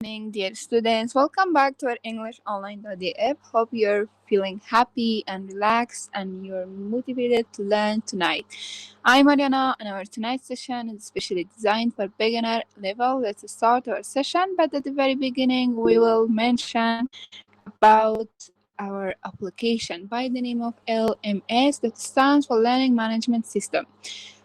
evening, dear students. Welcome back to our English Online app. Hope you're feeling happy and relaxed and you're motivated to learn tonight. I'm Mariana, and our tonight's session is specially designed for beginner level. Let's start our session, but at the very beginning, we will mention about our application by the name of LMS that stands for Learning Management System.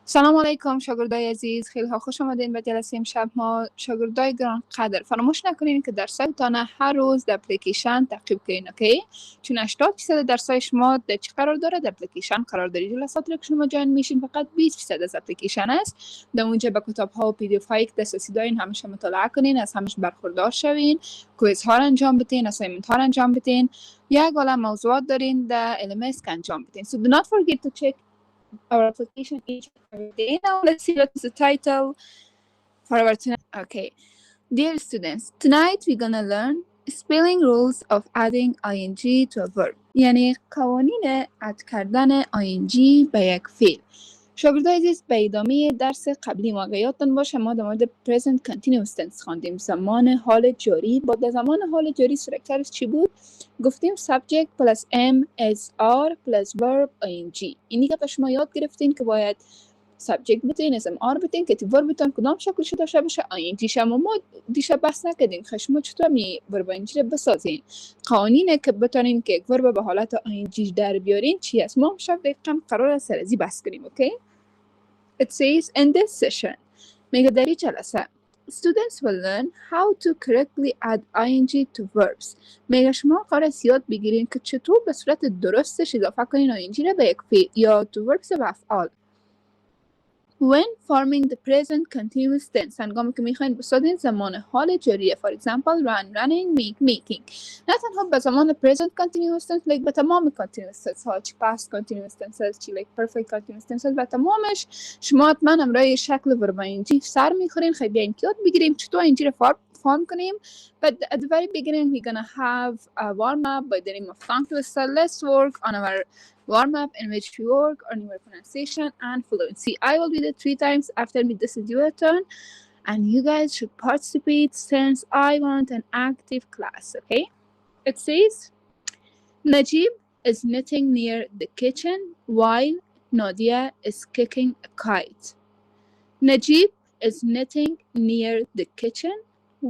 سلام علیکم شاگردای عزیز، خیلی ها خوش آمدین به جلسه امشب ما. شاگردای گران قدر، فراموش نکنین که درسایتان هر روز در اپلیکیشن تعقیب کنین، اوکی؟ چون 80% درسای شما در چی قرار داره؟ در اپلیکیشن قرار داره. جلساتی که شما جوین میشین فقط 20% از اپلیکیشن است. در اونجا به کتاب ها و پی دی اف هایی که دسترسی دارین همیشه مطالعه کنین، از همش برخوردار شوین، کویز ها رو انجام بدین، اسایمنت ها رو انجام بدین. یک عالم موضوعات دارین در LMS که انجام بدین. So do not forget to check our application each and every day. Now let's see what is the title for our tonight. Okay, dear students, tonight we're gonna learn spelling rules of adding ing to a verb. یعنی قوانین اد کردن ing به یک فعل. شاگردای عزیز، به ادامه درس قبلی ما اگه یادتون باشه ما در مورد present continuous tense خواندیم، زمان حال جاری. با در زمان حال جاری structureش چی بود؟ گفتیم subject plus am as are plus verb ing. اینی که شما یاد گرفتین که باید subject بتین، اسم are بتین که verb بتین کدام شکلش داشته باشه ing. شما ما دیشب بحث نکردیم شما چطور می verb ing رو بسازین. قوانینه که بتونین که یک verb به حالت ing در بیارین چی است؟ ما شب دقیقاً قرار است سر ازی بحث کنیم، اوکی؟ It says in this session میگه در این جلسه students will learn how to correctly add ing to verbs. میگه شما قرار است یاد بگیرین که چطور به صورت درستش اضافه کنین ing رو به یک فعل یا to verbs و افعال. When forming the present continuous tense هنگامی که میخواین بسازین زمان حال جاریه. For example run, running, make, making. نه تنها به زمان present continuous tense به تمام continuous tense ها، چی past continuous tense چی perfect continuous tense به تمامش شما حتما امرای شکل verb ing سر میخورین. خیلی بیاین یاد بگیریم چطور ing رو form کنیم. But at the very beginning we're gonna have a warm up by the name of tongue twister. Let's work on our warm up in which we work on your pronunciation and fluency. I will do it 3 times. After me, this is your turn, and you guys should participate since I want an active class. Okay? It says Najib is knitting near the kitchen while Nadia is kicking a kite. Najib is knitting near the kitchen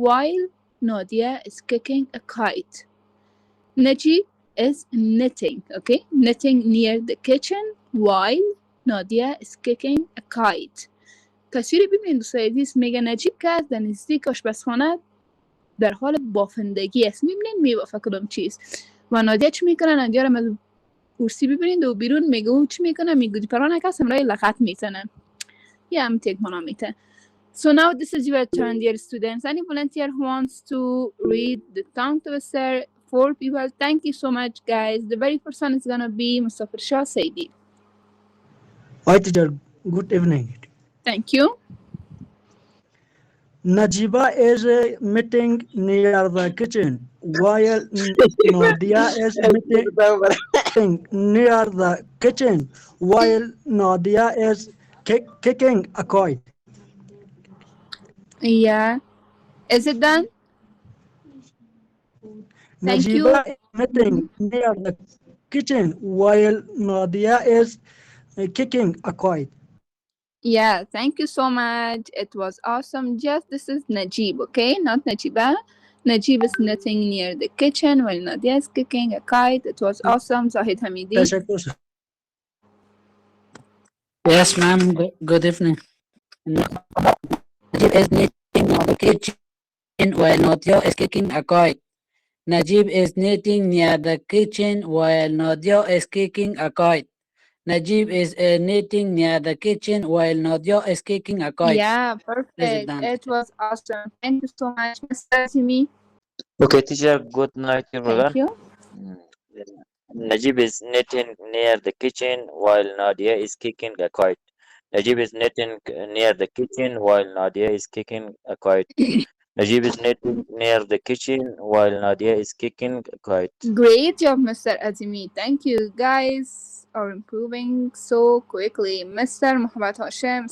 while Nadia is kicking a kite. Najib is knitting, okay? Knitting near the kitchen while Nadia is kicking a kite. تصویر ببینید دوستای عزیز، میگه نجیب که از در نزدیک آشپزخانه در حال بافندگی است. میبینید میبافه کدام چیز. و نادیا چی میکنه؟ نادیا رو از کرسی ببینید و بیرون میگه او چی میکنه؟ میگه پرانه کس همراه لغت میزنه. یا هم تک منامیته. So now this is your turn, dear students. Any volunteer who wants to read the tongue twister? 4 people. Thank you so much, guys. The very first one is gonna be Mustafa Shah Saidi. Hi teacher, good evening. Thank you. Najiba is meeting near the kitchen while Nadia is meeting near the kitchen while Nadia is kicking a kite. Yeah. Is it done? Thank you. Najiba is meeting near the kitchen while Nadia is kicking a kite. Yeah, thank you so much. It was awesome. Just this is Najib, okay? Not Najiba. Najib is knitting near the kitchen while Nadia is kicking a kite. It was awesome. Zahid Hamidi. Yes, ma'am. Good evening. Najib is knitting near the kitchen while Nadia is kicking a kite. Najib is knitting near the kitchen while Nadia is kicking a kite. Najib is knitting near the kitchen while Nadia is kicking a kite. Yeah, perfect. It was awesome. Thank you so much, Mr. Simi. Okay, teacher, good night, everyone. Thank you. Najib is knitting near the kitchen while Nadia is kicking a kite. Najib is knitting near the kitchen while Nadia is kicking a kite. Najib is knitting near the kitchen while Nadia is kicking a kite. Great job, Mr. Azimi. Thank you. Guys are improving so quickly. Mr. Muhammad Hashim.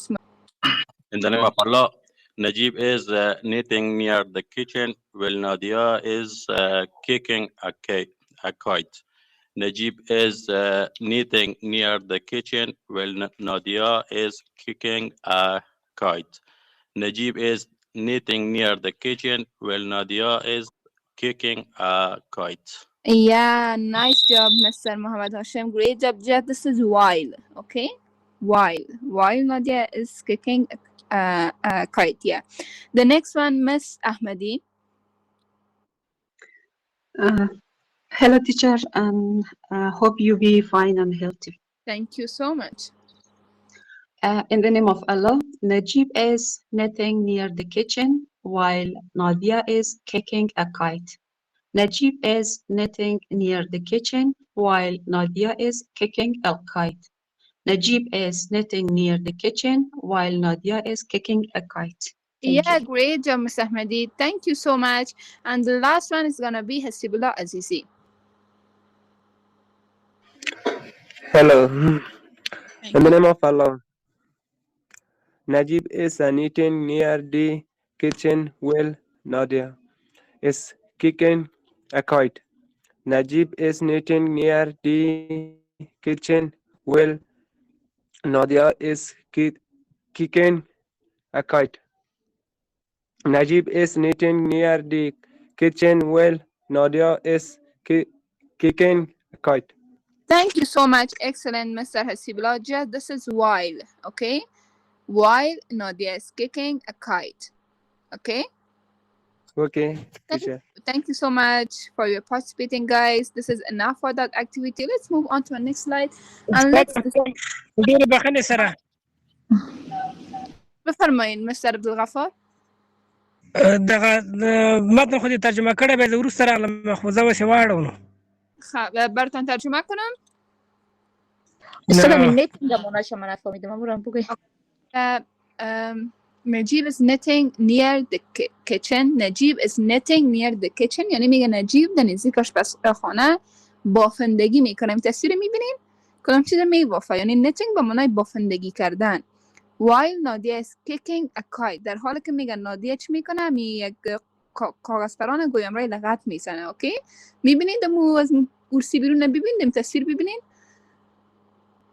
In the name of Allah, Najib is knitting near the kitchen while Nadia is kicking a kite. Najib is knitting near the kitchen while Nadia is kicking a kite. Najib is knitting near the kitchen while Nadia is kicking a kite. Yeah, nice job, Mr. Muhammad Hashem. Great job, Jed. This is while, okay? While Nadia is kicking a kite, yeah. The next one, Miss Ahmadi. Hello, teacher, and hope you be fine and healthy. Thank you so much. In the name of Allah, Najib is knitting near the kitchen while Nadia is kicking a kite. Najib is knitting near the kitchen while Nadia is kicking a kite. Najib is knitting near the kitchen while Nadia is kicking a kite. Thank Yeah, you. great job, Miss Ahmadi. Thank you so much. And the last one is gonna be Hasibullah Azizi. Hello. In the name of Allah, Najib is knitting near the kitchen while Nadia is kicking a kite. Najib is knitting near the kitchen while Nadia is kicking a kite. Najib is knitting near the kitchen while Nadia is kicking a kite. Thank you so much. Excellent, Mr. Hasibullah. Just this is while, okay? While Nadia is kicking a kite. Okay? Okay, Thank, teacher. thank you so much for your participating, guys. This is enough for that activity. Let's move on to our next slide. And let's ډېرې بخښنې سره بفرمایئ مستر عبدالغفار. دغه متن خو دې ترجمه کړی به زه وروسته راغلم خو زه اوس یې واړم نو براتون ترجمه کنم. استاد من نت میگم شما نفهمیدم من برام بگوی. Najib is knitting near the kitchen. Najib is knitting near the kitchen. یعنی میگه نجیب در نزدیک آشپزخانه بافندگی میکنه. تصویر میبینین؟ کدام چیز میبافه. یعنی knitting به معنای بافندگی کردن. While Nadia is kicking a kite. در حالی که میگن نادیه چی میکنه؟ یک کاغذ پران گویمرای لغت میزنه. اوکی؟ میبینید دمو از کرسی بیرون ببینید تصویر ببینید.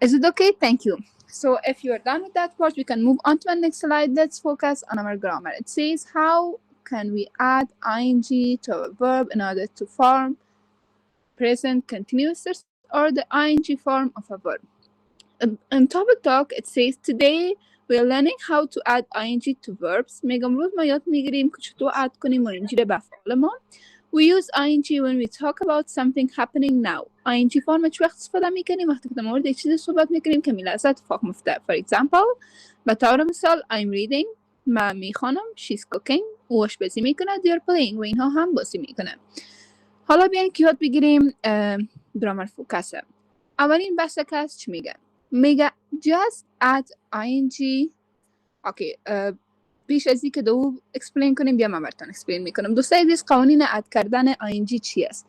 Is it okay? Thank you. So if you're done with that part, we can move on to the next slide. Let's focus on our grammar. It says, how can we add ing to a verb in order to form present continuous or the ing form of a verb? In topic talk, it says, today we're learning how to add ing to verbs. میگم روز ما یاد میگیریم که چطور add کنیم ing به افعال ما. We use ing when we talk about something happening now. ing فرم چه وقت استفاده میکنیم؟ وقتی که در مورد یک چیزی صحبت میکنیم که میلحظه اتفاق میفته. For example, به طور مثال I'm reading، من میخوانم، she's cooking، او آشپزی میکنه، they're playing و اینها هم بازی میکنه. حالا بیاین که یاد بگیریم گرامر فوکسه. اولین بحث کس چی میگه؟ میگه just add ing. اوکی، پیش از اینکه دو اکسپلین کنیم بیا من براتون اکسپلین میکنم. دوستای عزیز قوانین اد کردن ing چی است؟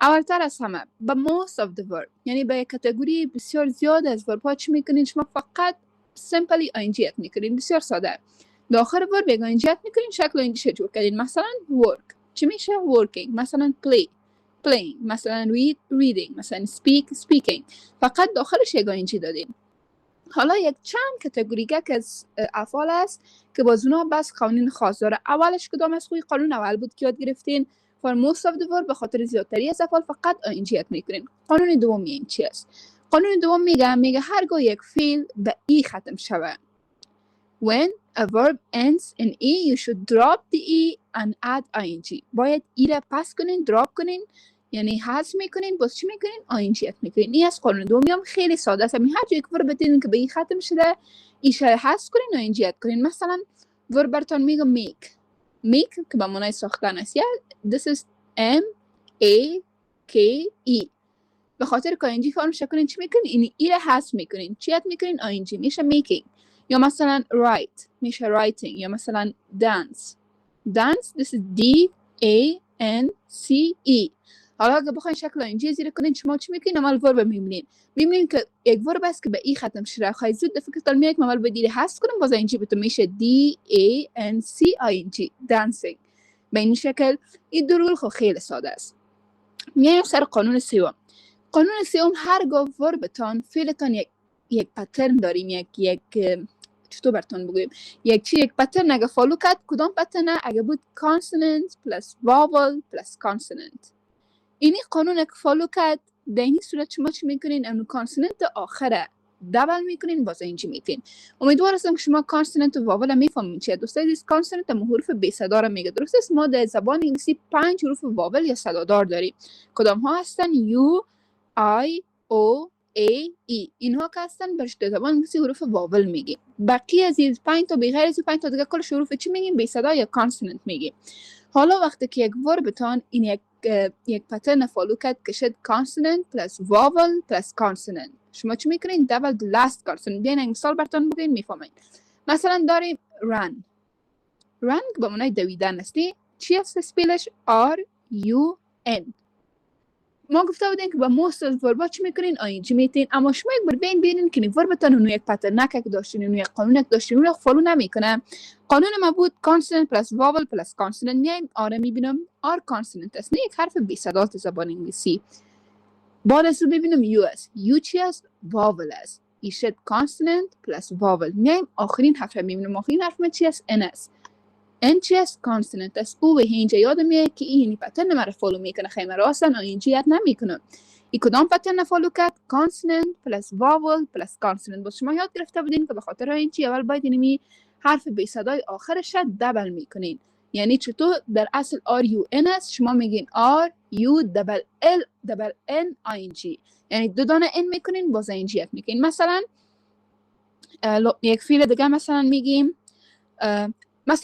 اولتر از همه به most of the verb، یعنی به کاتگوری بسیار زیاد از verb ها چی میکنین؟ شما فقط simply ing اد میکنین. بسیار ساده. داخل verb یک ing اد میکنین، شکل ing جور کردین. مثلا work چی میشه؟ working. مثلا play playing. مثلا reading. مثلا speaking. فقط داخلش یک ing دادین. حالا یک چند کاتگوری که از افعال است که باز اونها بس قوانین خاص داره. اولش کدام از خوی قانون اول بود که یاد گرفتین؟ for most of the verb به خاطر زیادتری از افعال فقط ing اد میکنین. قانون دوم این چی است؟ قانون دوم میگه هرگاه یک فعل به ای ختم شود. When a verb ends in e you should drop the e and add ing. باید ای را پس کنین، دراپ کنین، یعنی حذف میکنین، باز چی میکنین؟ ing اد میکنین. این از قانون دومی هم خیلی ساده است. هر جایی که ورب بدین که به ای ختم شده ایش حذف کنین ing اد کنین. مثلا ورب براتون میگم make که به معنای ساختن است. یا this is m a k e. به خاطر که ing فرم شکنین چی میکنین؟ این ای را حذف میکنین. چی اد میکنین؟ ing میشه making. یا مثلا write میشه writing. یا مثلا dance this is d a n c e. حالا اگه بخواین شکل اینجی زیر کنین شما چی میکنین؟ عمل ورب میبینین. میبینین که یک ورب است که به ای ختم شده. خواهی زود فکرتان میاد که عمل بدید حذف کنیم باز اینجی بتون میشه DANCING dancing. به این شکل این دو رول خیلی ساده است. میایم سر قانون سوم. قانون سوم هرگاه وربتان فعلتان یک پترن داریم، یک چطور براتون بگویم، یک پترن اگه فالو کرد کدام پترن؟ اگه بود کانسوننت پلس واول پلس کانسوننت. اینی قانون که فالو کرد در این صورت شما چی میکنین؟ اونو کانسوننت آخره دبل میکنین باز اینجی میتین. امیدوار هستم که شما کانسوننت و واول میفهمین چیه. دوستای عزیز کانسوننت هم حروف بی صدا را میگه. درست است؟ ما در زبان انگلیسی 5 حروف واول یا صدادار داریم. کدام ها هستن؟ یو، آی، او، ای. اینها که هستن برش در زبان انگلیسی حروف واول میگیم. بقیه از این 5 تا بغیر از این 5 تا دیگه کلش حروف چی میگیم؟ بی صدا یا کانسوننت میگیم. حالا وقتی که یک وربتان این یک پترن فالو کرد که شد کانسوننت پلس واول پلس کانسوننت، شما چی میکنین؟ دبل the last کانسوننت. بیاین یک مثال براتون بگیم میفهمین. مثلا داریم run که به معنای دویدن است. چی است اسپلش؟ RUN. ما گفته بودیم که با most از وربا چی میکنین؟ آینجی میتین. اما شما یک بار ببینین که وربتان اونو یک پترن که داشتین، اونو یک قانون که داشتین، اونو فالو نمیکنه. قانون ما بود کانسوننت پلس واول پلس کانسوننت. میایم آر میبینم آر کانسوننت است، نه یک حرف بی صدا زبان انگلیسی. بعد از ببینم یو است. یو چی است؟ واول است. ایشد کانسوننت پلس واول. میایم آخرین حرف میبینم. آخرین حرف من چی است؟ ان است. ان چی است؟ کانسوننت است. او به اینجا یادم میاد که این پترن مرا فالو میکنه. خیلی راستن اینجا یاد نمیکنه. ای کدام پترن فالو کرد؟ کانسوننت پلس واول پلس کانسوننت. باز شما یاد گرفته بودین که به خاطر اینجا اول باید اینمی حرف بی صدای آخرش دبل میکنین. یعنی چطور؟ در اصل RUN است، شما میگین RUNN. یعنی دو دانه ان میکنین باز اینجا یاد میکنین. مثلا یک فعل دیگه مثلا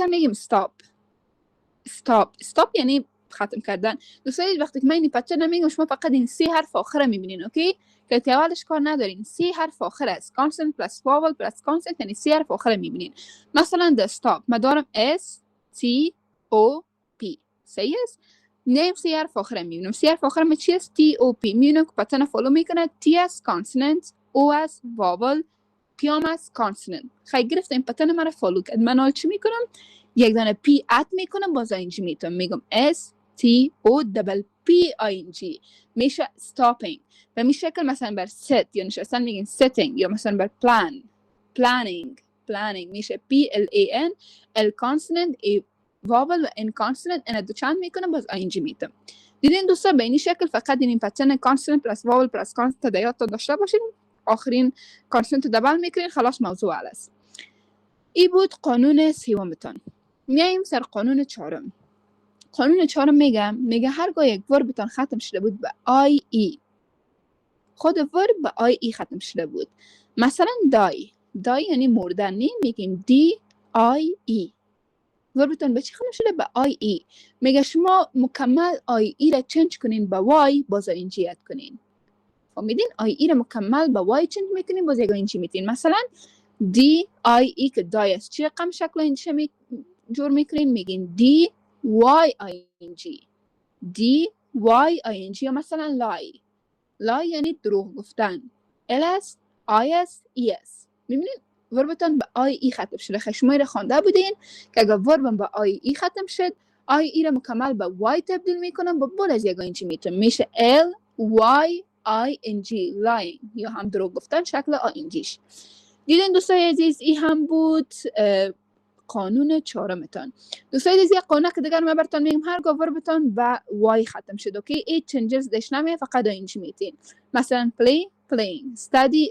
میگیم stop یعنی ختم کردن. دوستای وقتی که من این پترن نمیگم شما فقط این 3 حرف آخره میبینین. اوکی؟ که اولش کار ندارین. 3 حرف آخر است. کانسوننت پلس واول پلس کانسوننت یعنی 3 حرف آخره میبینین. مثلا the stop ما دارم STOP. صحیح است؟ نیم 3 حرف آخره میبینم. 3 حرف آخره چی است؟ TOP. میبینم که پترن فالو میکنه. T است کانسوننت، O است واول، P است کانسوننت. خیلی گرفت این پترن مرا فالو کرد. من حال چی میکنم؟ یک دانه P اد میکنم باز اینجی میتونم میگم STOPPING میشه stopping. و می شکل مثلا بر set یا نشستن میگین setting یا مثلا بر planning میشه PLAN L consonant A vowel و N consonant ان دو چند میکنم باز اینجی میتونم. دیدین دوستا به این شکل فقط این پترن consonant plus vowel plus consonant تدایات داشته باشین. آخرین consonant دبل میکنین خلاص موضوع حل است. ای بود قانون سومتان. میایم سر قانون چهارم. قانون چهارم میگه هرگاه یک وربتان ختم شده بود به IE، خود ورب به IE ختم شده بود. مثلا die یعنی مردن، میگیم DIE. وربتان به چی ختم شده؟ به IE. میگه شما مکمل IE را چنج کنین به Y باز اینجی اد کنین. فهمیدین؟ IE را مکمل به Y چنج میکنین باز اینجی میتین. مثلا DIE که دای است چی رقم شکل اینجا جور میکنین؟ میگین DYING یا مثلا lie یعنی دروغ گفتن. LS IS ES. میبینید وربتان به IE ختم شده. شما را خوانده بودین که اگر وربم به IE ختم شد IE را مکمل به Y تبدیل میکنم با بول از یک اینجی میشه LYING lying یا هم دروغ گفتن شکل INGش. دیدین دوستای عزیز این هم بود قانون چهارمتان. دوستای عزیز یک قانون که دیگر من براتون میگم هرگاه وربتان به وای ختم شد. اوکی؟ ای چنجز دش نمیه فقط اینجا میتین. مثلا playing study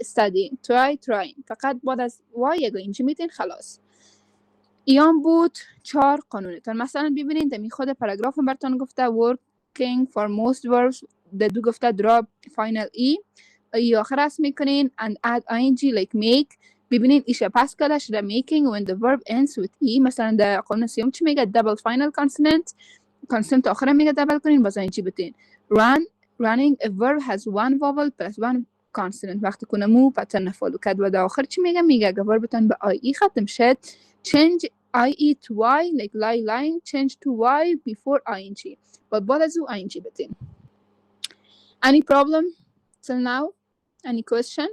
trying فقط بعد از وای یک اینجا میتین خلاص. ایام بود 4 قانونتان. مثلا ببینید در خود پاراگراف براتون گفته working for most verbs در دو گفته drop final e یا آخر است میکنین and add ing like make. ببینین ایشه پس کرده شده making when the verb ends with e. مثلا در قانون سیوم چی میگه؟ double final consonant آخر میگه double کنین باز اینجی بتین. running a verb has one vowel plus one consonant. وقتی کنه مو پترن فالو کرد و در آخر چی میگه؟ میگه اگه وربتان به ie ختم شد change ie to y like lying change to y before ing. بعد از او ing بتین. Any problem till now? Any question?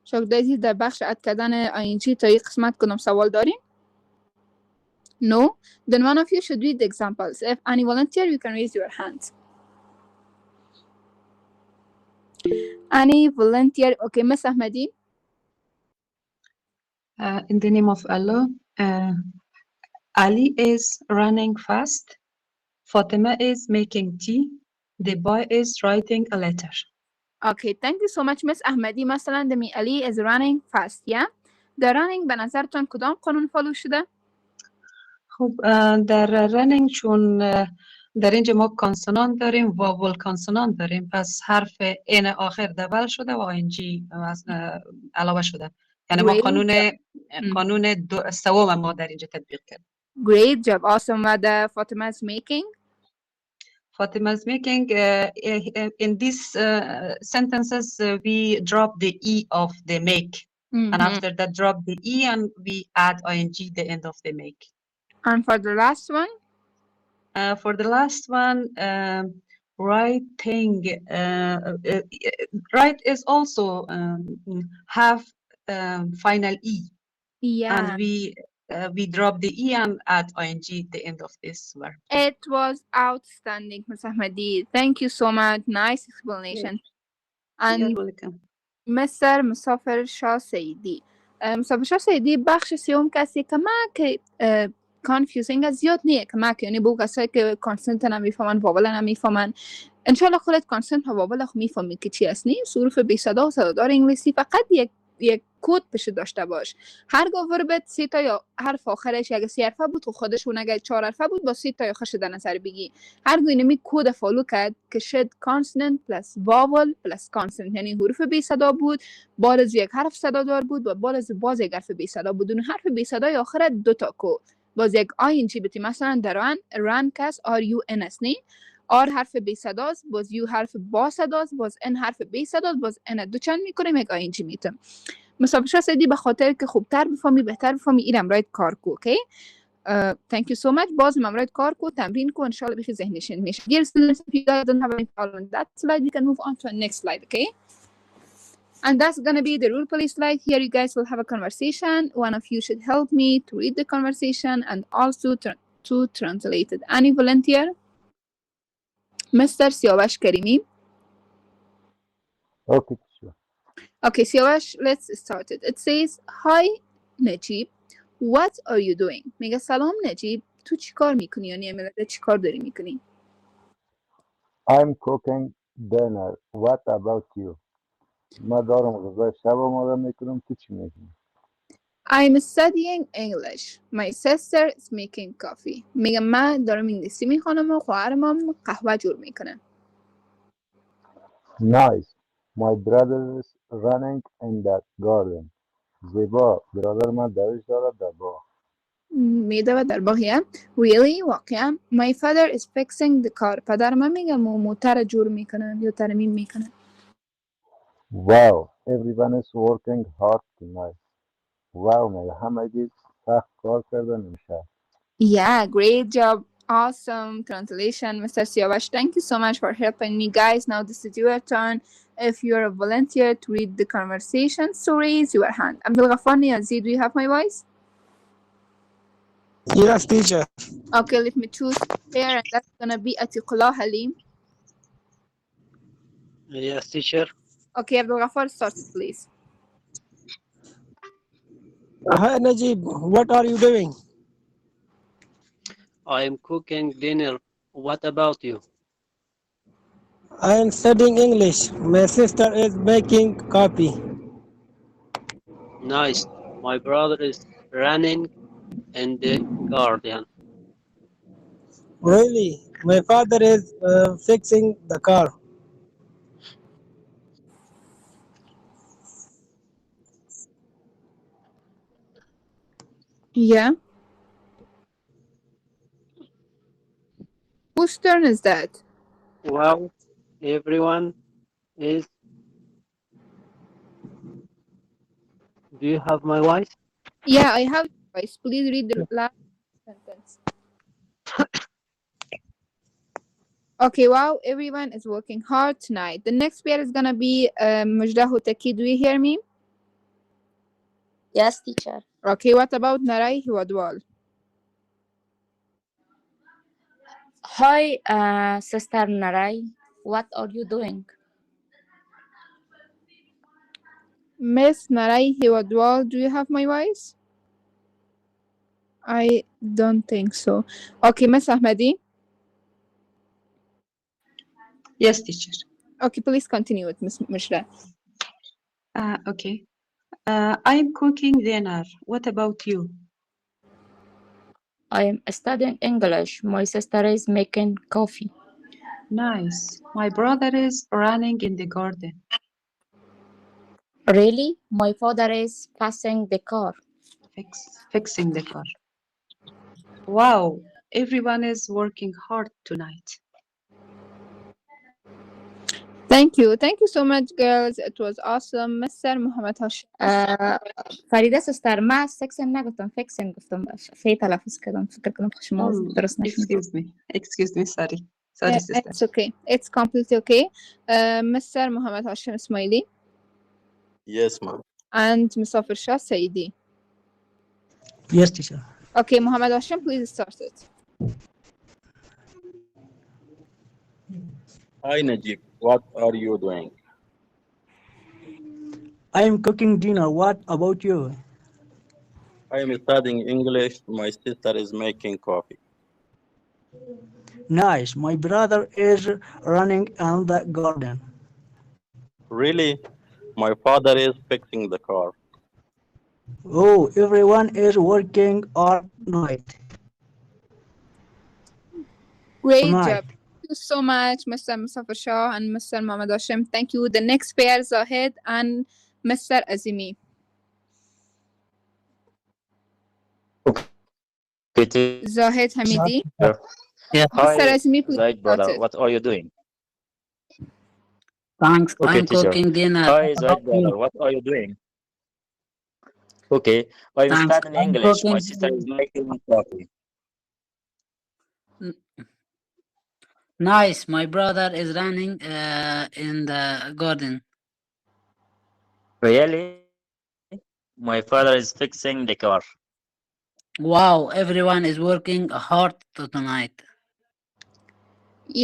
شاگردای در بخش اد کردن ING تا این قسمت کدام سوال دارین؟ No? Then one of you should read the examples. If any volunteer, you can raise your hand. Any volunteer? Okay, Miss Ahmadi. In the name of Allah, Ali is running fast. Fatima is making tea. The boy is writing a letter. Okay, thank you so much, Miss Ahmadi. مثلا دمی Ali is running fast, yeah? The running به نظرتون کدام قانون فالو شده؟ خب در رنینگ چون در اینجا ما کانسونانت داریم واول کانسونانت داریم، پس حرف این آخر دبل شده و اینجی علاوه شده، یعنی ما قانون سوم ما در اینجا تطبیق کرد. Great job, awesome. و the Fatima's making? Fatima's making, in these sentences we drop the E of the make, and after that drop the E and we add ing the end of the make. And for the last one? For the last one, writing, write is also have final E. Yeah. And we drop the E and add ing the end of this verb. It was outstanding, Ms. Ahmadi. Thank you so much. Nice explanation. And You're welcome. Mr. مسافر شاه سیدی. مسافر شاه سیدی بخش سیوم کسی که confusing زیاد نیه که یعنی بو کسایی که کانسنت نمیفهمن واول نمیفهمن انشالله خودت کانسنت و واول خو میفهمی که چی هست. نیم حروف بی صدا و صدادار انگلیسی فقط یک کد پش داشته باش. هرگاه وربت 3 تا یا حرف آخرش اگه 3 حرفه بود خودشون اگه 4 حرفه بود با 3 تا یا خش در نظر بگی. هرگاه اینمی کد فالو کرد که شد کانسنت پلس واول پلس کانسنت، یعنی حروف بی صدا بود، بعد از یک حرف صدادار بود و بعد از باز یک حرف بی صدا بود. اون حرف بی صدای آخر 2 تا کو باز یک آینجی بتی، مثلا در ران کس آر یو ان اس نی آر حرف بی صداست، باز یو حرف با صداست، باز ان حرف بی صداست، باز ان دو چند میکنیم یک آینجی میتم. مسابقه سیدی به خاطر که خوبتر بفهمی بهتر بفهمی اینم راید کار کو. اوکی thank you so much. باز راید کار کو تمرین کو ان شاء الله بخی ذهنشین میشه. Dear students, if you guys don't have any problem with that slide, you can move on to the next slide. Okay, and that's gonna be the rule play slide. Here you guys will have a conversation. One of you should help me to read the conversation and also to translate it. Any volunteer? Mr. Siavash Karimi. Okay, sure. Okay, Siavash, let's start it. It says, hi Najib, what are you doing? میگه سلام نجیب، تو چی کار میکنی؟ یعنی امروز چی کار داری میکنی؟ I'm cooking dinner. What about you? ما دارم غذای شب آماده میکنم. تو چی میکنی؟ I'm studying English. My sister is making coffee. میگه من دارم انگلیسی میخوانم و خواهرم هم قهوه جور میکنه. Nice. My brother is running in the garden. زیبا. برادر من دوش دارد در باغ. میدوه در باغیه. Really? واقعا. My father is fixing the car. پدر من میگه موتر جور میکنه یا ترمیم میکنه. Wow. Everyone is working hard tonight. Wow. میگه همگی سخت کار کردن امشب. Yeah, great job. Awesome translation, Mr. Siavash. Thank you so much for helping me, guys. Now this is your turn. If you're a volunteer to read the conversation, so raise your hand. Abdul Ghaffar Niazi, do you have my voice? Yes, teacher. Okay, let me choose there, and that's gonna be Atiqullah Halim. Yes, teacher. Okay, Abdul Ghaffar, start it, please. Hi, Najib. What are you doing? I am cooking dinner. What about you? I am studying English. My sister is making coffee. Nice. My brother is running in the garden. Really? My father is fixing the car. Yeah. Whose turn is that? Well, everyone is. Do you have my voice? Yeah, I have your voice. Please read the last sentence. Okay, wow, everyone is working hard tonight. The next pair is gonna be Mujda Hotaki. Do you hear me? Yes, teacher. Okay, what about Narai Hiwadwal? Hi, Sister Narai. What are you doing? Miss Narai Hiwadwal, do you have my voice? I don't think so. Okay, Miss Ahmadi. Yes, teacher. Okay, please continue with Miss Mujda. Okay. I'm cooking dinner. What about you? I am studying English. My sister is making coffee. Nice. My brother is running in the garden. Really? My father is passing the car. Fixing the car. Wow, everyone is working hard tonight. Thank you so much, girls. It was awesome. Mr. Muhammad Hashim. فريدة سستر ما سكسن نگفتم فکسن گفتم فی تلفظ کردم فکر کنم شما درست نشنیدید. Excuse me, sorry sister. It's okay. It's completely okay. Mr. Muhammad Hashim Ismaili Yes, ma'am. and Musafir Shah Saidi. Yes, teacher. Okay, Muhammad Hashim, please start it. Hi, Najib. What are you doing? I am cooking dinner. What about you? I am studying English. My sister is making coffee. Nice. My brother is running in the garden. Really? My father is fixing the car. Oh, everyone is working all night. Great Tonight. job. Thank you so much, Mr. Musafir Shah and Mr. Muhammad Hashim. Thank you. The next pair, Zahid and Mr. Azimi. Okay, Zahid Hamidi. Yeah, Mr. Hi, Azimi, please Zaid start brother. it. What are you doing? thanks. Okay, I'm teacher. cooking dinner. Hi, What Zaid about brother. you? What are you doing? Okay, I'm Thanks. studying I'm English. My cooking sister dinner. is making coffee. Nice. My brother is running in the garden. Really? My father is fixing the car. Wow, everyone is working hard tonight.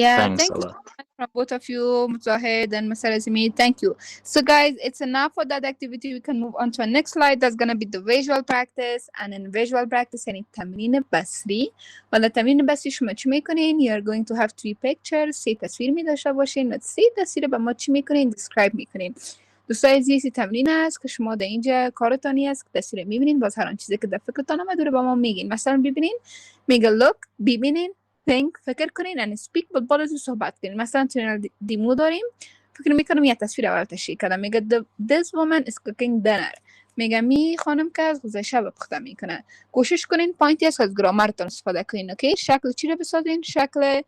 Yeah, Thanks thank a you lot. so much from both of you, Mujahid and Mr. Azimi. Thank you. So, guys, it's enough for that activity. We can move on to our next slide. That's gonna be the visual practice. And in visual practice, يعني التمرين البصري. ولا التمرين البصري شما چی میکنین؟ You're going to have 3 pictures. 3 تصویر می داشته باشین. 3 تصویر به ما چی میکنین؟ Describe میکنین. دوستای عزیز تمرین است که شما در اینجا کارتانی است که تصویر میبینین. باز هر آن چیزی که در فکرتان آمده رو به ما میگین. مثلا ببینین میگه look، ببینین، think، فکر کنین and speak بالبالتون صحبت کنین. مثلا چنل دیمو داریم. فکر میکنم یه تصویر اول تشریح کردم. میگه this woman is cooking dinner. میگه می خانم که از غذای شب پخته میکنه. کوشش کنین پوینتی است از گرامرتون استفاده کنین. اوکی، شکل چی رو بسازین؟ شکل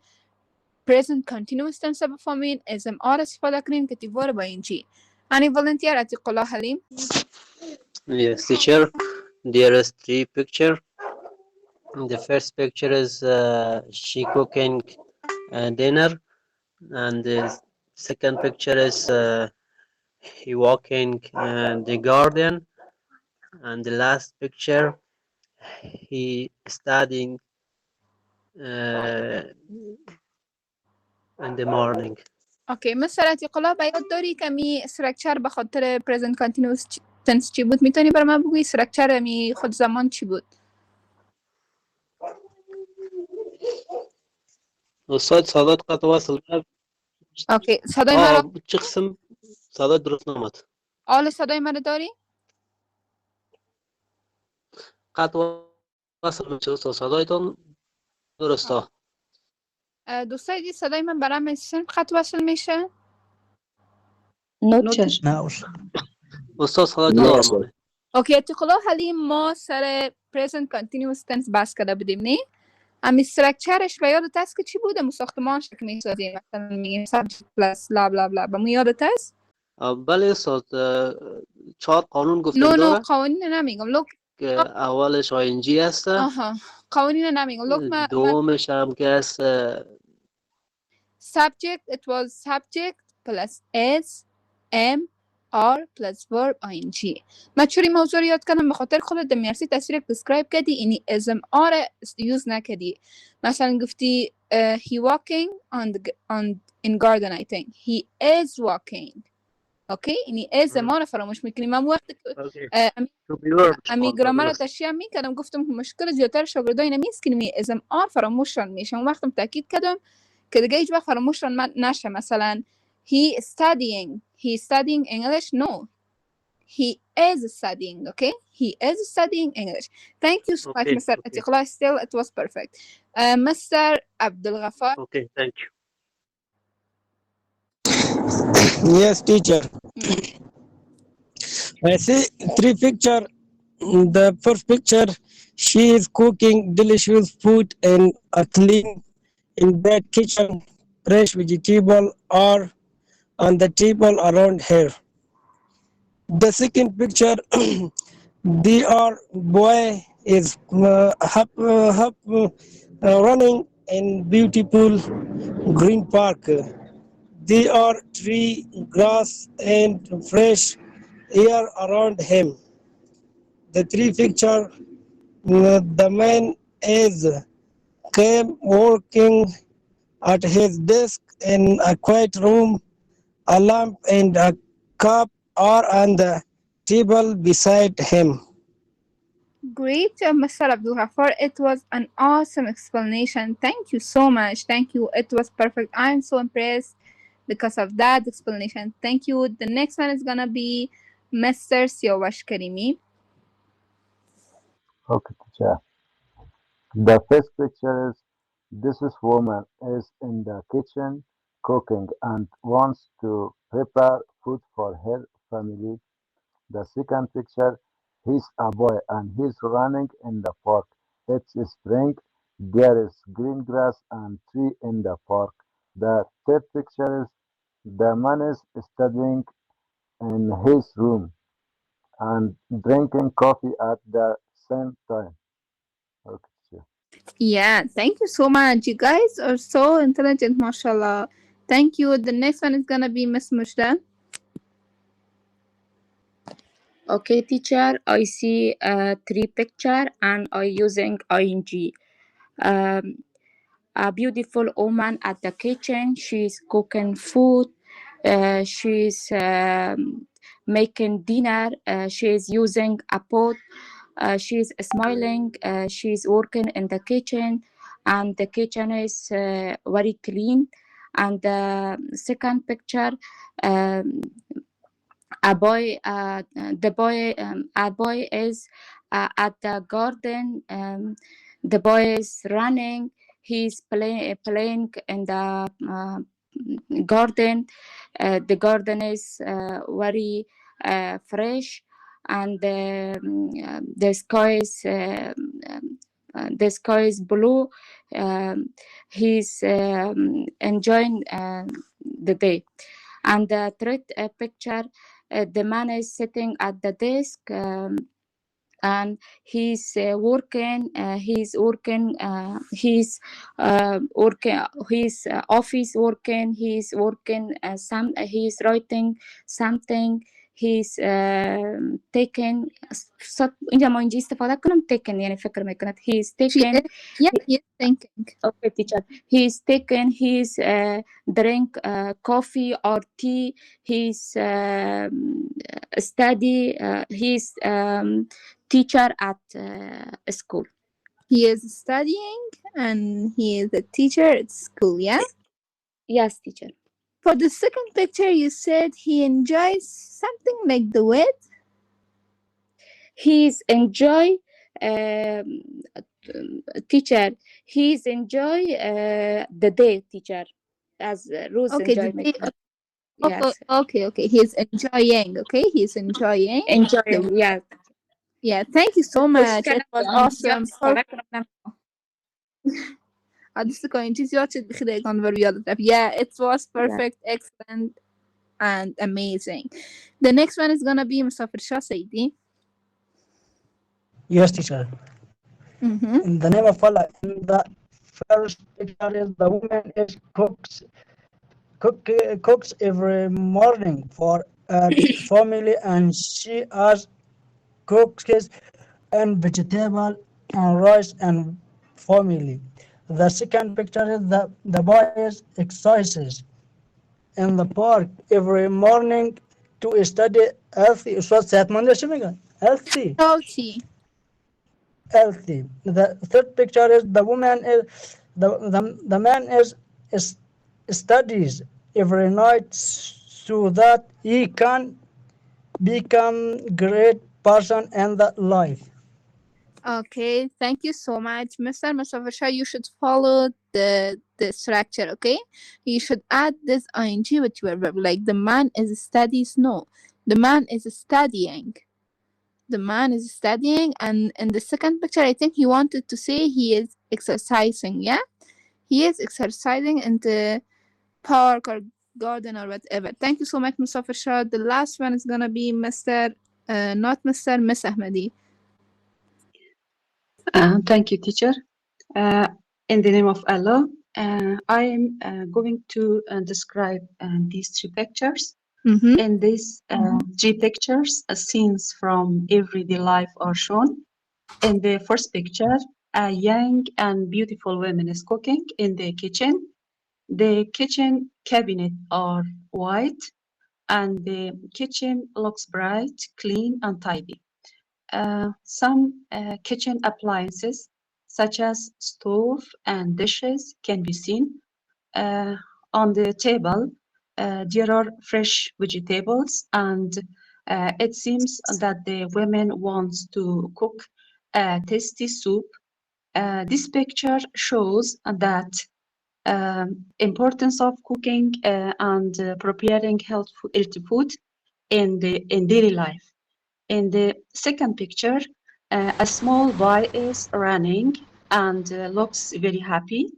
present continuous tense بفهمین. اسم آر استفاده کنین که تیوار با این جی. Any volunteer عتیق الله حلیم؟ Yes, teacher. There is 3 picture. The first picture is she cooking dinner, and the second picture is he walking the garden, and the last picture he studying in the morning. اوکی، مثل عتیق الله به یاد داری که می استرکچر به خاطر present continuous tense چی بود؟ میتونی برای من بگویی استرکچر می خود زمان چی بود؟ استاد صدات قطع وصل. اوکی، صدای مرا چه قسم صدات درست نماد. آل صدای مرا داری؟ قطع وصل میشه استاد، صدایتون درسته. دوستای عزیز صدای من برای من خط وصل میشه؟ No, teacher. No. استاد صدایتون Yes, نارمانه. اوکی، عتیق الله حلیم ما سر present continuous tense بحث کرده بودیم نه؟ امی استرکچرش به یادت هست که چی بوده؟ مو ساختمان شکل میسازیم مثلا میگیم subject plus bla bla bla. به مو یادت هست؟ بله استاد، 4 قانون گفتیم نو داره قوانین نمیگم. لوک که اولش ING هسته. آها، قوانین نمیگم. لوک ما دومش هم که هست Subject, it was subject plus S M R plus verb ing. ما چوری موضوع رو یاد کردم به خاطر خودت دمیرسی تصویر describe کردی اینی اسم آر یوز نکردی. مثلا گفتی he walking in garden I think he is walking. اوکی اینی اسم آر فراموش میکنی. من وقت Okay. To be verbs امی for گرامر رو the تشریح میکردم گفتم که مشکل زیادتر شاگردای نمیست که نمی اسم آر فراموششان میشه. اون وقتم تاکید کردم که دیگه هیچ وقت فراموششان نشه. مثلا he studying English. No, he is studying. Okay, he is studying English. Thank you so much, Okay. Mr. Okay. Atiqullah. Still, it was perfect. Mr. Abdul Ghafar. Okay. Thank you. Yes, teacher. I see three picture. The first picture, she is cooking delicious food in a clean, in bright kitchen. Fresh vegetable are on the table around her. The second picture, the boy is running in beautiful green park. There are tree, grass, and fresh air around him. The three picture, the man is working at his desk in a quiet room. A lamp and a cup are on the table beside him. Great job, Mr. Abdul Ghafar. It was an awesome explanation. Thank you so much. Thank you. It was perfect. I'm so impressed because of that explanation. Thank you. The next one is gonna be Mr. Siawash Karimi. Okay, teacher. The first picture is this is woman is in the kitchen cooking and wants to prepare food for her family. The second picture, he's a boy and he's running in the park. It's spring. There is green grass and tree in the park. The third picture is the man is studying in his room and drinking coffee at the same time. Okay, teacher. Yeah, thank you so much. You guys are so intelligent, mashallah. Thank you. The next one is gonna be Miss Mushda. Okay, teacher, I see three picture and I using ing. Um, a beautiful woman at the kitchen. She's cooking food. She's making dinner. She's using a pot. She's smiling. She's working in the kitchen, and the kitchen is very clean. And the second picture, um, a boy, a boy is at the garden. The boy is running. He's playing in the garden. The garden is very fresh, and the sky is blue. He's enjoying the day. And the third picture, the man is sitting at the desk, and he's working. He's working. He's working. He's office working. He's working. He's writing something. He's taking. إنجا ما إنجي استفادة كلهم taken يعني فكر ما كانت. He's taking. He's thinking. Okay, teacher. He's taken his drink coffee or tea. He's study. He's teacher at school. He is studying and he is a teacher at school, yeah? Yes, teacher. For the second picture, you said he enjoys something like the what? He's enjoy teacher. He's enjoy the day, teacher, as Rose Okay, the enjoyment. day. Yes. Okay. He's enjoying. Okay, he's enjoying. Enjoying. Yes. Yeah, thank you so much. It was awesome. Yeah, it was perfect, excellent, and amazing. The next one is gonna be Musafir Shah Saidi. Yes, teacher. In the name of Allah, in the first picture is the woman is cooks cooks every morning for her family, and she has cooks and vegetable and rice and family. The second picture is the boys exercises in the park every morning to study healthy. شو صحت مند شو میگن؟ Healthy. Healthy. Healthy. The third picture is the woman is the man is studies every night so that he can become great person in the life. Okay, thank you so much, Mr. Musafir. You should follow the structure, okay? You should add this ing with your verb. Like the man is studies. No, the man is studying. The man is studying, and in the second picture, I think he wanted to say he is exercising. Yeah, he is exercising in the park or garden or whatever. Thank you so much, Musafir Shah. The last one is gonna be Mr. Not Mr. Miss Ahmadi. Thank you, teacher. In the name of Allah, I am going to describe these three pictures. Mm-hmm. In these three pictures, scenes from everyday life are shown. In the first picture, a young and beautiful woman is cooking in the kitchen. The kitchen cabinet are white, and the kitchen looks bright, clean, and tidy. Some kitchen appliances, such as stove and dishes, can be seen. On the table, there are fresh vegetables, and it seems that the woman wants to cook a tasty soup. This picture shows that importance of cooking and preparing healthy food in daily life. In the second picture, a small boy is running and looks very happy.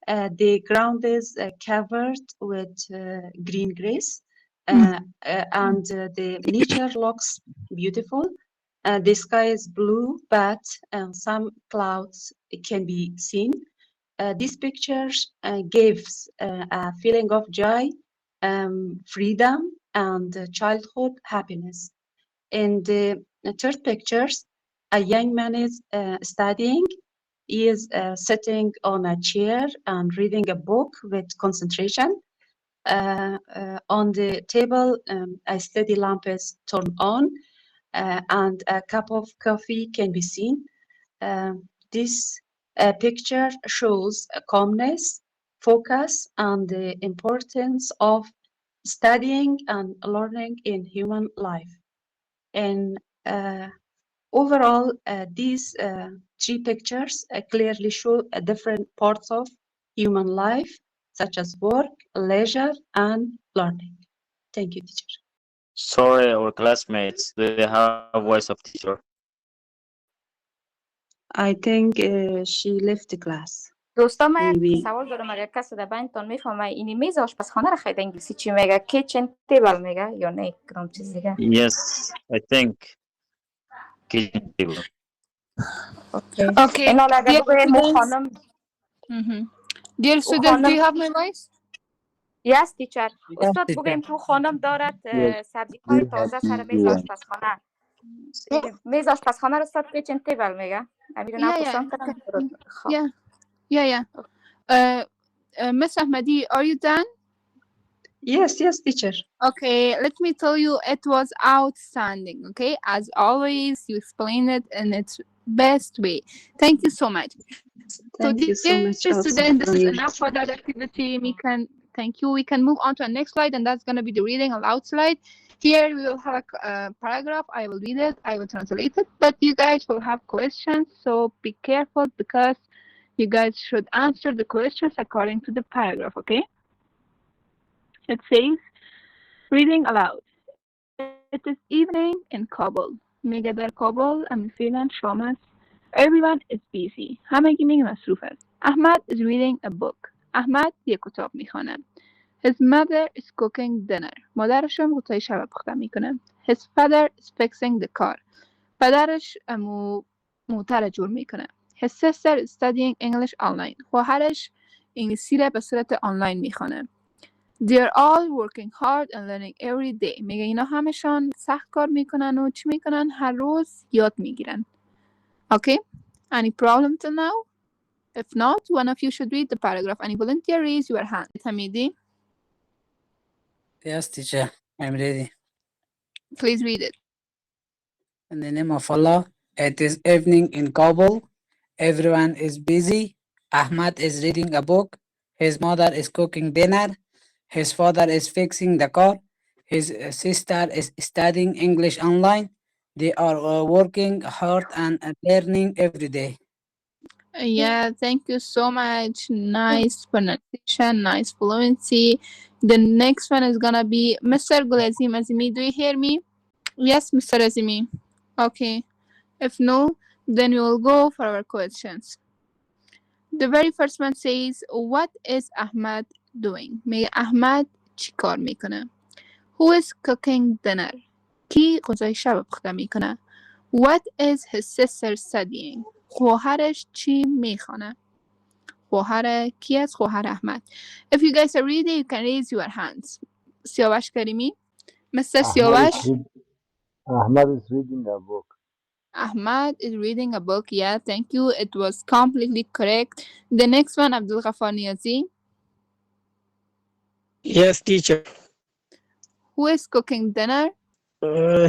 The ground is covered with green grass, and the nature looks beautiful. The sky is blue, but some clouds can be seen. This picture gives a feeling of joy, freedom, and childhood happiness. In the third pictures, a young man is studying. He is sitting on a chair and reading a book with concentration. On the table, a steady lamp is turned on, and a cup of coffee can be seen. This picture shows calmness, focus, and the importance of studying and learning in human life. And overall, these three pictures clearly show different parts of human life, such as work, leisure, and learning. Thank you, teacher. Sorry, our classmates, do you have voice of teacher? I think she left the class. دوستان من یک Maybe. سوال دارم اگر کسی در بینتان میفهمه اینی میز آشپزخانه رو خیلی انگلیسی چی میگه کیچن تیبل میگه یا نه کدام چیز دیگه Yes, I think kitchen table. اوکی Okay, این حال اگر dear بگویم او students. خانم Mm-hmm. Dear او students, do you خانم have my voice? یس تیچر استاد teacher. بگویم که او خانم دارد Yes, سبزی های we have تازه سر میز to. آشپزخانه میز آشپزخانه رو استاد کیچن تیبل میگه امیر Yeah, نپرسان yeah, کردم خب yeah. Miss Ahmadi, are you done? Yes, teacher. Okay, let me tell you, it was outstanding. Okay, as always, you explained it in its best way. Thank you so much. Thank you so much Dear also students, this from is you. enough for that activity. Thank you. We can move on to the next slide, and that's going to be the reading aloud slide. Here we will have a paragraph. I will read it. I will translate it. But you guys will have questions, so be careful because you guys should answer the questions according to the paragraph. Okay? It says, reading aloud. It is evening in Kabul. میگه در کابل فعلا شام است. Everyone is busy. همگی میگه مصروف است. Ahmad is reading a book. احمد یک کتاب میخوانه. His mother is cooking dinner. مادرشم غذای شب پخته میکنه. His father is fixing the car. پدرش موتر جور میکنه. His sister is studying English online. خواهرش انگلیسی را به صورت آنلاین میخوانه. They're all working hard and learning every day. میگه اینا همشان سخت کار میکنن و چی میکنن؟ هر روز یاد میگیرن. Okay? Any problem till now? If not, one of you should read the paragraph. Any volunteer, raise your hand. Hamidi, Yes, teacher. I'm ready. please read it. In the name of Allah, it is evening in Kabul. Everyone is busy. Ahmad is reading a book. His mother is cooking dinner. His father is fixing the car. His sister is studying English online. They are working hard and learning every day. Yeah, thank you so much. Nice pronunciation, nice fluency. The next one is gonna be Mr. Gulazim Azimi. Do you hear me? Yes, Mr. Azimi. Okay. If no, then we will go for our questions. The very first one says, what is Ahmad doing? میگه احمد چی کار میکنه؟ Who is cooking dinner? کی غذای شب پخته میکنه؟ What is his sister studying? خواهرش چی میخونه؟ خواهر کی است؟ خواهر احمد. If you guys are ready, you can raise your hands. سیاوش کریمی. Mr. Ahmad is, سیاوش. read, Ahmad is reading a book. Ahmad is reading a book. Yeah, thank you. It was completely correct. The next one, Abdul Ghafar Niazi. Yes, teacher. Who is cooking dinner?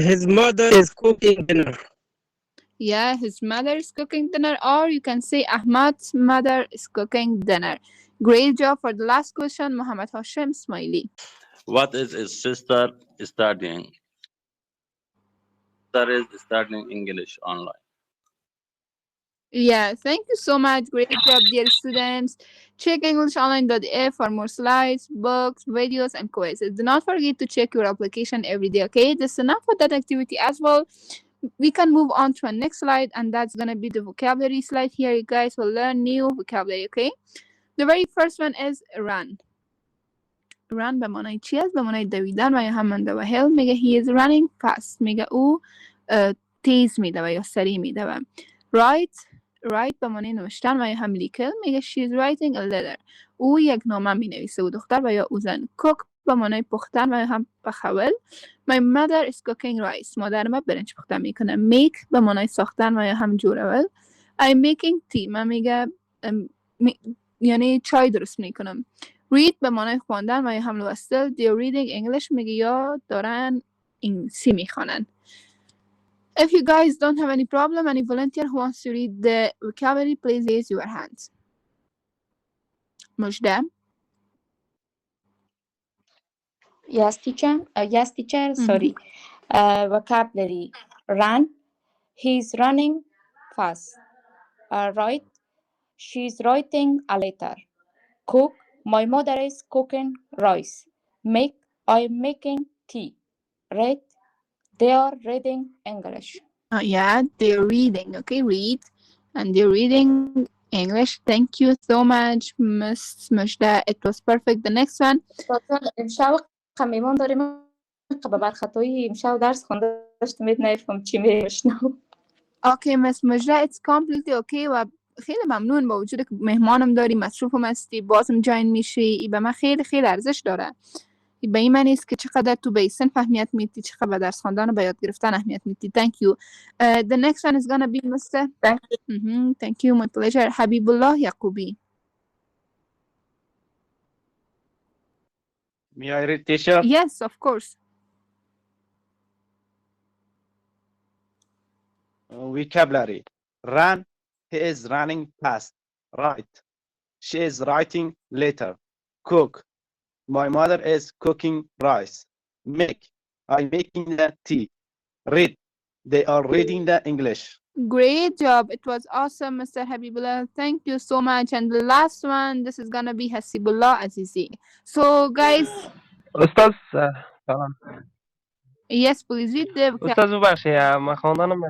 His mother is cooking dinner. Yeah, his mother is cooking dinner, or you can say Ahmad's mother is cooking dinner. Great job for the last question, Muhammad Hashim Smiley. What is his sister studying? Sister is studying English online. Yeah, thank you so much. Great job, dear students. Check EnglishOnline.if for more slides, books, videos, and quizzes. Do not forget to check your application every day, okay? That's enough for that activity as well. We can move on to our next slide, and that's gonna be the vocabulary slide. Here, you guys will learn new vocabulary, okay? The very first one is run. run به معنای چی است؟ به معنای دویدن و یا هم مندوهل. میگه he is running fast. میگه او تیز میدوه یا سریع میدوه. write به معنای نوشتن و یا هم لیکل. میگه she is writing a letter. او یک نامه مینویسه. او دختر و یا او زن. cook به معنای پختن و یا هم پخول. My mother is cooking rice. مادر من برنج پخته میکنه. make به معنای ساختن و یا هم جورول. I'm making tea. من میگه یعنی چای درست میکنم. read به معنای خواندن و یا هم لوستل. They're reading English. میگه یا دارن انگلیسی میخوانن. If you guys don't have any problem, any volunteer who wants to read the vocabulary, please raise your hands. مجده. Yes, teacher. Sorry. Vocabulary. Run. He's running fast. Write. She's writing a letter. Cook. My mother is cooking rice. Make. I'm making tea. Read. They are reading English. Yeah, they're reading. Okay, read. And they're reading English. Thank you so much, Miss Mujda. It was perfect. The next one. امشب قمیمان داریم به برخطایی امشب درس خونده داشتم نمیفهم چی میشنم. Okay, Miss Mujda, it's completely okay و خیلی ممنون با وجود که مهمانم داری، مصروفم هستی، بازم جاین میشی. ای به من خیلی خیلی ارزش داره. به این معنی است که چقدر تو به صنف اهمیت میدی، چقدر به درس خواندن و به یاد گرفتن اهمیت میدی. Thank you. The next one is gonna be Mr. Thank you. Thank you, my pleasure. Habibullah Yaqubi. May I read, teacher? Yes, of course. Vocabulary. Run. He is running fast. Write. She is writing letter. Cook. My mother is cooking rice. Make. I'm making the tea. Read. They are reading the English. Great job. It was awesome, Mr. Habibullah. Thank you so much. And the last one, this is gonna be Hasibullah Azizi. So, guys. استاد سلام. Yes, please read the vocabulary. استاد ببخشید من خواندنم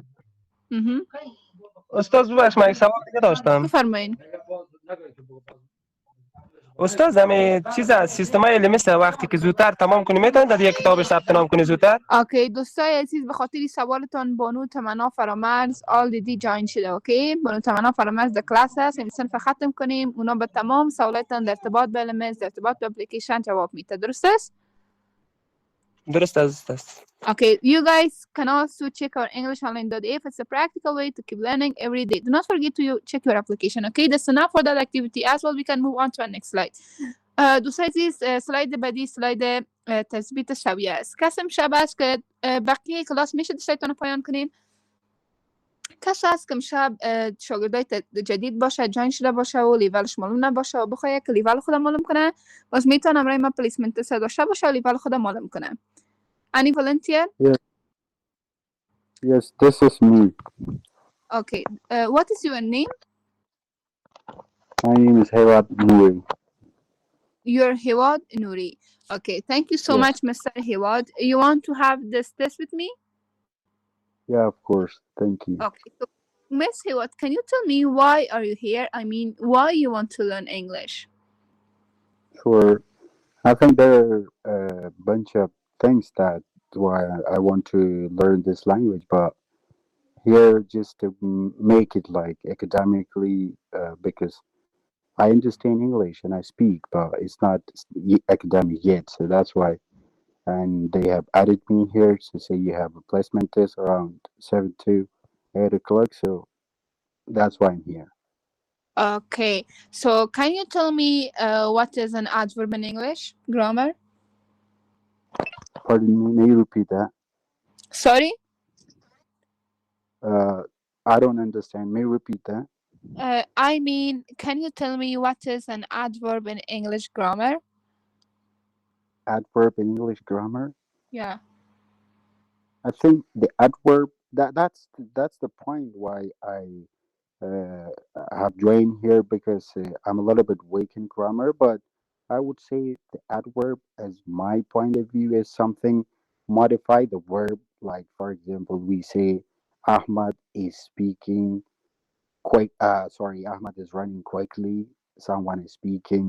استاد ببخشید من یک سوال دیگه داشتم. بفرمایید. استاد همه چیز از سیستمای اللي مثل وقتی که زودتر تمام کنی میتونی در یک کتاب ثبت نام کنی زودتر. اوکی دوستای عزیز، به خاطر سوالتان بانو تمنا فرامرز آلردی جاین شده. اوکی بانو تمنا فرامرز در کلاس هست، این صنف ختم کنیم. اونا به تمام سوالتان در ارتباط به LMS، در ارتباط به اپلیکیشن جواب میده. درست است؟ درست است. Okay, you guys can also check our EnglishOnline.if. It's a practical way to keep learning every day. Do not forget to check your application. Okay, that's enough for that activity as well. We can move on to our next slide. دوستان عزیز، سلاید بعدی سلاید تثبیت شبیه است. کسی امشب است که بقیه کلاس میشه سایتون رو پایان کنین؟ کسی هست که امشب شاگردای جدید باشه، جاین شده باشه و لیولش معلوم نباشه و بخواد که لیول خودم معلوم کنه، باز میتونم برای ما پلیسمنت تست داشته باشه و لیول خودم معلوم کنه. Any volunteer? Yes, this is me. Okay. What is your name? My name is Hewad Nouri. You're Hewad Nouri. Okay. Thank you so Yes. much, Mr. Hewad. You want to have this test with me? Yeah, of course. Thank you. Okay. So, Miss Hewad, can you tell me why are you here? I mean, why you want to learn English? Sure. I think there are a bunch of things that why I want to learn this language, but here just to make it like academically, because I understand English and I speak, but it's not academic yet. So that's why. And they have added me here to say you have a placement test around 7 to 8 o'clock. So that's why I'm here. Okay. So, can you tell me what is an adverb in English? Grammar? Pardon me, may you repeat that? Sorry? I don't understand. May you repeat that? I mean, can you tell me what is an adverb in English grammar? Adverb in English grammar? Yeah. I think the adverb that's the point why I have joined here, because I'm a little bit weak in grammar, but I would say the adverb, as my point of view, is something modify the verb. Like for example, we say Ahmad is speaking Ahmad is running quickly. Someone is speaking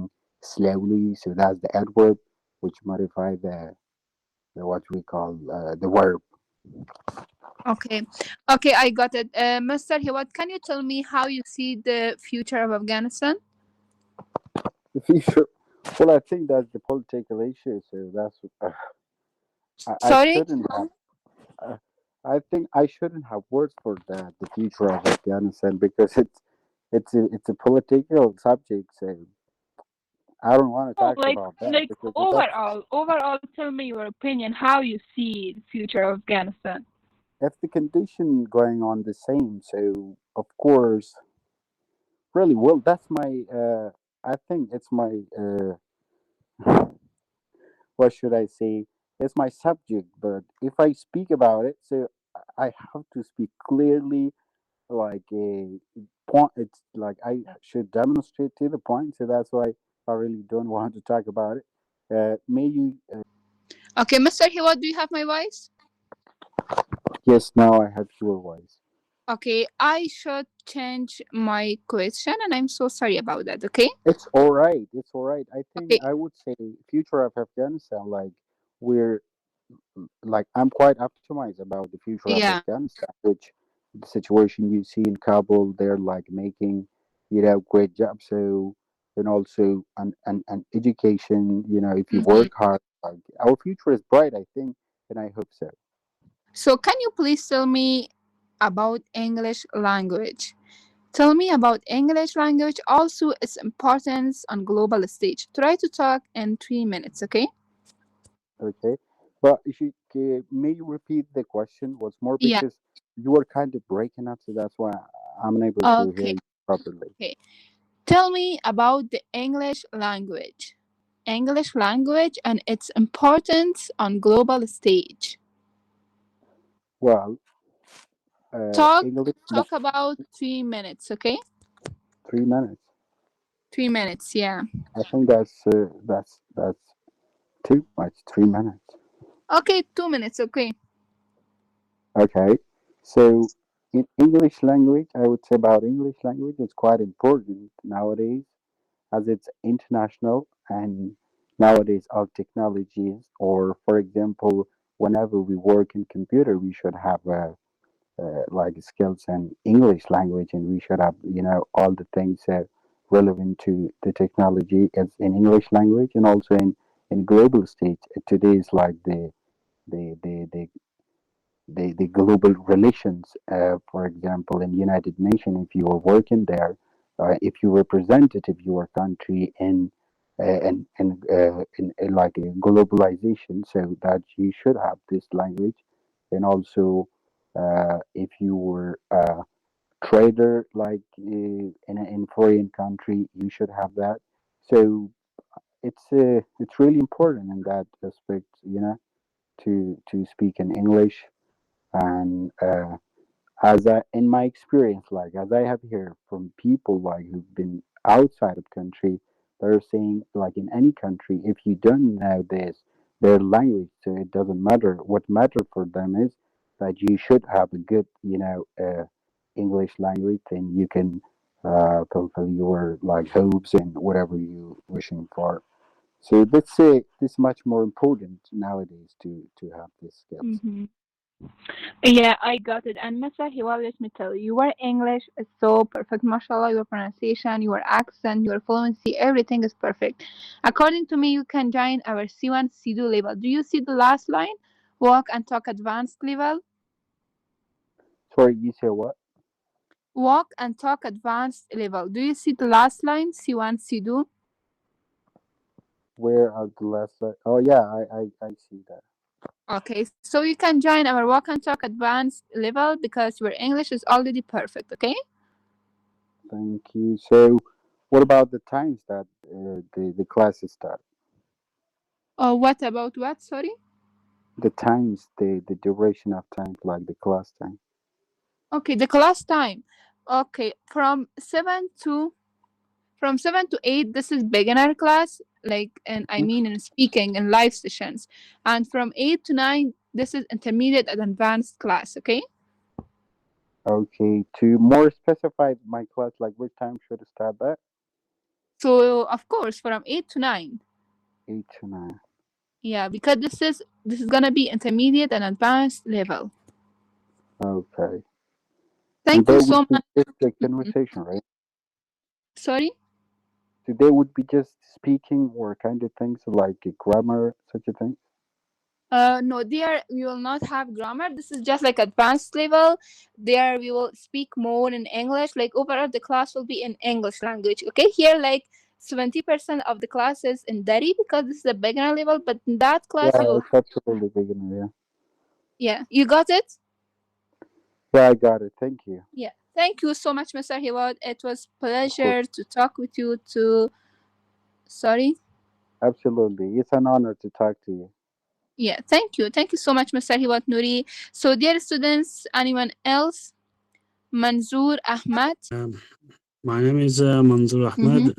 slowly. So that's the adverb, which modify the what we call the verb. Okay. Okay, I got it. Mr. Hewad, can you tell me how you see the future of Afghanistan? The future. Well, I think that's the political issue. So that's I Sorry? shouldn't have. I think I shouldn't have words for that. The future of Afghanistan, because it's a political subject. So I don't want to talk about that. Like because overall, tell me your opinion, how you see the future of Afghanistan. if the condition going on the same, so of course, really well. That's my. I think it's my. What should I say? It's my subject, but if I speak about it, so I have to speak clearly, like a point. It's like I should demonstrate to the point. So that's why I really don't want to talk about it. May you? Okay, Mr. Hewad, do you have my voice? Yes, now I have your voice. Okay, I should change my question, and I'm so sorry about that. Okay. It's all right. It's all right. I think Okay. I would say future of Afghanistan. Like we're like I'm quite optimized about the future of Yeah. Afghanistan, which the situation you see in Kabul, they're like making great jobs. So and also an education. If you work hard, like our future is bright. I think, and I hope so. So, can you please tell me about English language? Tell me about English language, also its importance on global stage. Try to talk in 3 minutes, okay? Okay, but if you may you repeat the question once more, Yeah. because you were kind of breaking up, so that's why I'm unable to hear Okay. you properly. Okay. Tell me about the English language. English language and its importance on global stage. Well, Talk English. about 3 minutes, okay? 3 minutes. 3 minutes, yeah. I think that's too much. 3 minutes. Okay, 2 minutes, okay. Okay, so in English language, I would say about English language, it's quite important nowadays, as it's international, and nowadays all technologies, or for example, whenever we work in computer, we should have like skills in English language, and we should have all the things relevant to the technology is in English language, and also in global stage. Today is like the the the the global relations. For example, in United Nations, if you are working there, if you represented your country in like a globalization, so that you should have this language, and also if you were a trader like in foreign country, you should have that. So it's really important in that aspect, to speak in English. And as in my experience, like as I have heard from people like who've been outside of country, they're saying like in any country, if you don't know their language, so it doesn't matter. What matter for them is that you should have a good, English language, and you can fulfill your like hopes and whatever you wishing for. So let's say this much more important nowadays to have these skills. Mm-hmm. Yeah, I got it. And Mr. Hiwa, let me tell you, your English is so perfect. MashaAllah, your pronunciation, your accent, your fluency, everything is perfect. According to me, you can join our C1, C2 level. Do you see the last line? Walk and talk advanced level. Sorry, you say what? Walk and talk advanced level. Do you see the last line? C1, C2. Where are the last? Oh yeah, I see that. Okay, so you can join our Walk and Talk advanced level because your English is already perfect, okay? Thank you. So, what about the times that the classes start? What about what? Sorry? The times, the duration of time, like the class time. Okay, the class time. Okay, from 7 to 8, this is beginner class, like, and I mean in speaking and live sessions. And from 8 to 9, this is intermediate and advanced class, okay? Okay, to more specify my class, like what time should I start that? So, of course, from 8 to 9. 8 to 9. Yeah, because this is gonna be intermediate and advanced level. Okay. Thank you so much. Just a conversation, right? Sorry? Today would be just speaking or kind of things like a grammar, such a thing. No, there we will not have grammar. This is just like advanced level. There we will speak more in English. Like overall, the class will be in English language. Okay, here like 70% of the class is in Dari because this is a beginner level. But in that class, Yeah, you will. it's absolutely beginner. Yeah, you got it. Yeah, I got it. Thank you. Yeah, thank you so much, Mr. Hiwad. It was pleasure to talk with you. To sorry. Absolutely, it's an honor to talk to you. Yeah, thank you so much, Mr. Hiwat Nuri. So, dear students, anyone else? Manzoor Ahmad. My name is Manzoor Ahmed.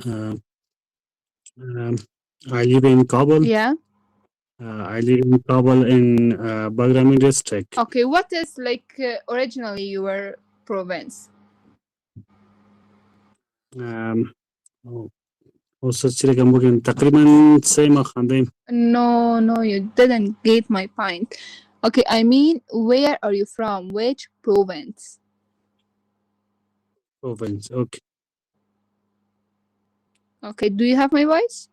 I live in Kabul. Yeah. I live in Kabul in Bagrami district. Okay, what is like originally your province? وصلت لك ممكن تقريبا سيما خاندين. No, you didn't get my point. Okay, I mean, where are you from? Which province? Province. Okay. Okay, do you have my voice?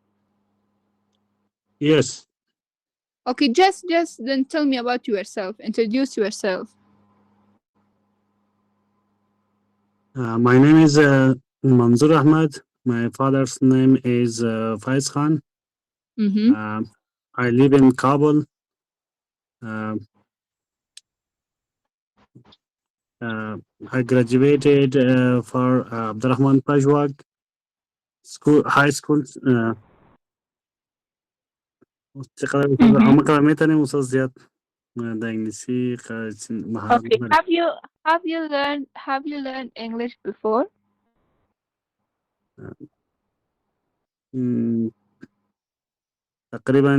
Yes. Okay, just then tell me about yourself. Introduce yourself. My name is Manzoor Ahmed. My father's name is Faiz Khan. I live in Kabul. I graduated for Abdurrahman Pajwag school, high school. عمق ميتني مسوسيات ده إنجليزي Okay. Have you learned English before? تقريبا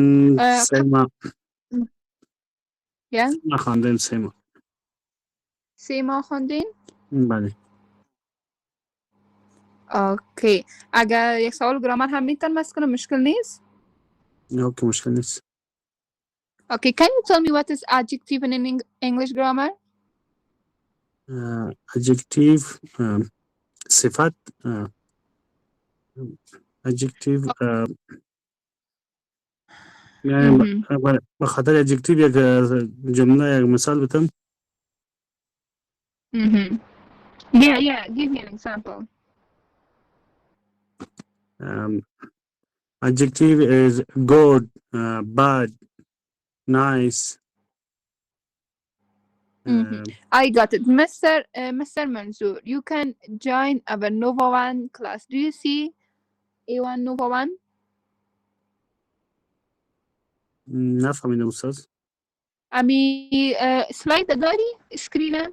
سيما. Yeah. سيما خاندين سيما. سيما خاندين. بله. اوکی، اگر یک سوال گرامر هم میتونم بس کنم مشکل نیست. اوکی مشکل نیست. Okay, can you tell me what is adjective in English grammar? Adjective صفت adjective یعنی به خاطر adjective یک جمله یک مثال بتم. Yeah, give me an example. Adjective is good, bad, nice. I got it. Mr. Manzoor, you can join our Nova 1 class. Do you see A1 Nova 1? نفهمیدم استاد. امی سلاید داری اسکرینه؟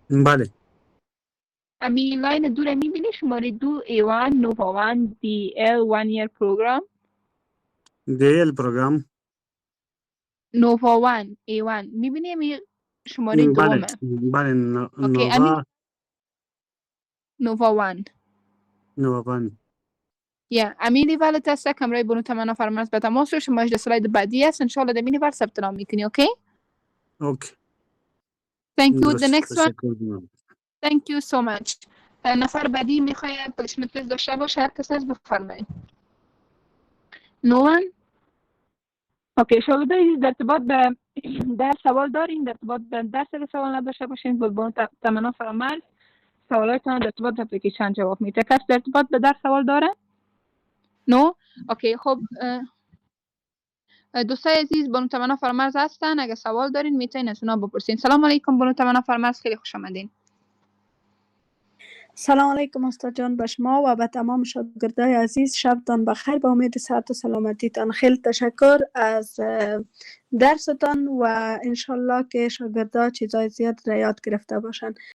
بله. امی لاین دو رو میبینی شماره 2 A1 Nova 1 DL 1 year program. DL program. Nova 1 A1 میبینی امی شماره دومه. بله Nova 1. Nova 1. Yeah, امی لیول تست کمرای برون تمنا فرماس به تماس رو شما سلاید بعدی است. انشالله دمی لیول ثبت نام میکنی. اوکی؟ اوکی. Thank you. The next one. Thank you so much. نفر بعدی میخوای پلیسمنت تست داشته باشه، هر کس از بفرمایید. No one. اوکی، شاگردای در ارتباط به در سوال دارین؟ در ارتباط به درس سوال نداشته باشین، برون تمنا فرماس سوالاتتون در ارتباط به اپلیکیشن جواب میده. کس در ارتباط به درس سوال داره؟ نو؟ اوکی، خب دوستای عزیز بانو تمنا فرمرز هستن، اگه سوال دارین میتونین از اونا بپرسین. سلام علیکم بانو تمنا فرمرز، خیلی خوش آمدین. سلام علیکم استاد جان به شما و به تمام شاگردای عزیز. شبتان بخیر، با امید صحت و سلامتیتان. خیلی تشکر از درستان و انشالله که شاگردا چیزای زیاد را یاد گرفته باشن.